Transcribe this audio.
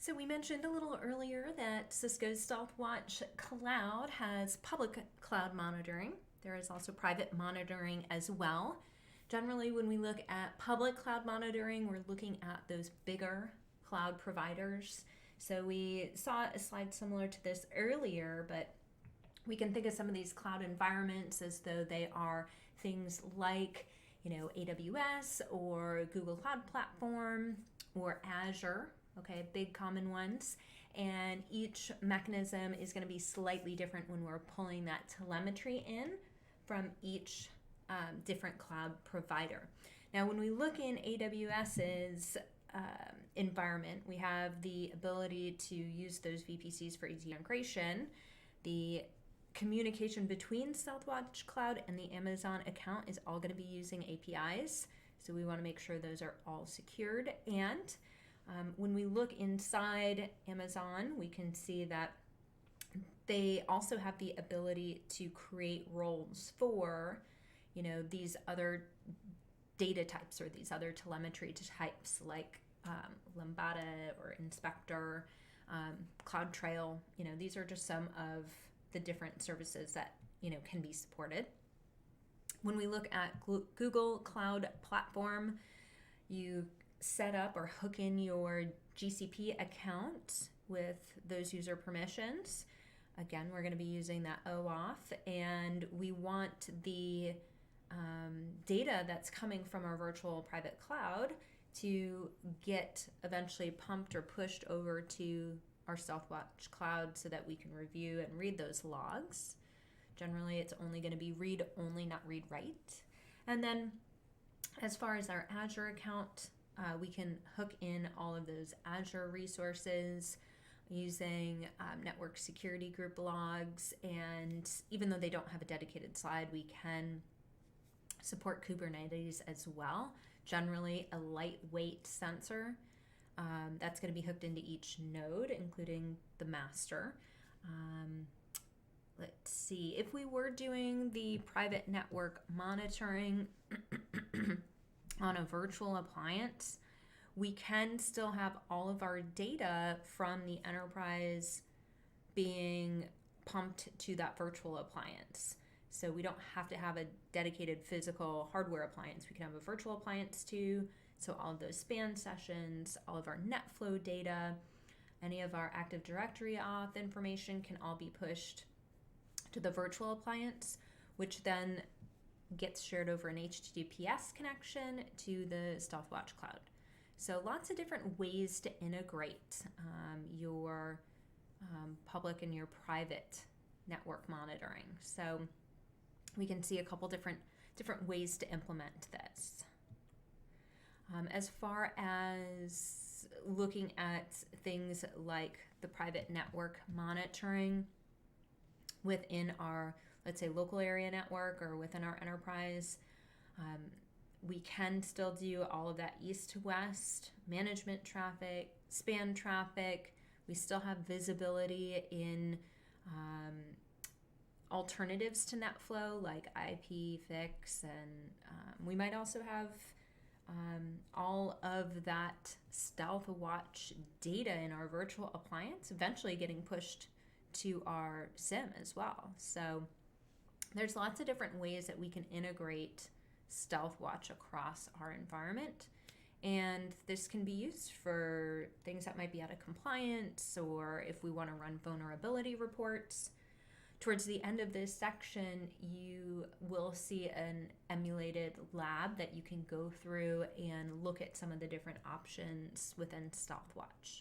So we mentioned a little earlier that Cisco Stealthwatch Cloud has public cloud monitoring. There is also private monitoring as well. Generally, when we look at public cloud monitoring, we're looking at those bigger cloud providers. So we saw a slide similar to this earlier, but we can think of some of these cloud environments as though they are things like, AWS or Google Cloud Platform or Azure, okay, big common ones. And each mechanism is going to be slightly different when we're pulling that telemetry in from each different cloud provider. Now, when we look in AWS's environment, we have the ability to use those VPCs for easy integration. The communication between Stealthwatch Cloud and the Amazon account is all going to be using APIs. So we want to make sure those are all secured. And when we look inside Amazon, we can see that they also have the ability to create roles for, these other data types or these other telemetry types like Lambda or Inspector, CloudTrail. These are just some of the different services that can be supported. When we look at Google Cloud Platform, you set up or hook in your GCP account with those user permissions. Again, we're going to be using that OAuth, and we want the data that's coming from our virtual private cloud to get eventually pumped or pushed over to our Stealthwatch cloud so that we can review and read those logs. Generally, it's only going to be read only, not read write. And then as far as our Azure account, we can hook in all of those Azure resources using network security group logs. And even though they don't have a dedicated slide, we can support Kubernetes as well. Generally, a lightweight sensor that's going to be hooked into each node, including the master. Let's see, if we were doing the private network monitoring on a virtual appliance, we can still have all of our data from the enterprise being pumped to that virtual appliance. So we don't have to have a dedicated physical hardware appliance. We can have a virtual appliance too. So all of those span sessions, all of our NetFlow data, any of our Active Directory auth information can all be pushed to the virtual appliance, which then gets shared over an HTTPS connection to the Stealthwatch cloud. So lots of different ways to integrate your public and your private network monitoring. So we can see a couple different ways to implement this. As far as looking at things like the private network monitoring within our, let's say, local area network or within our enterprise, we can still do all of that east to west management traffic, span traffic. We still have visibility in alternatives to NetFlow like IPFix, and we might also have all of that Stealthwatch data in our virtual appliance eventually getting pushed to our SIEM as well. So there's lots of different ways that we can integrate Stealthwatch across our environment. And this can be used for things that might be out of compliance, or if we want to run vulnerability reports. Towards the end of this section, you will see an emulated lab that you can go through and look at some of the different options within Stealthwatch.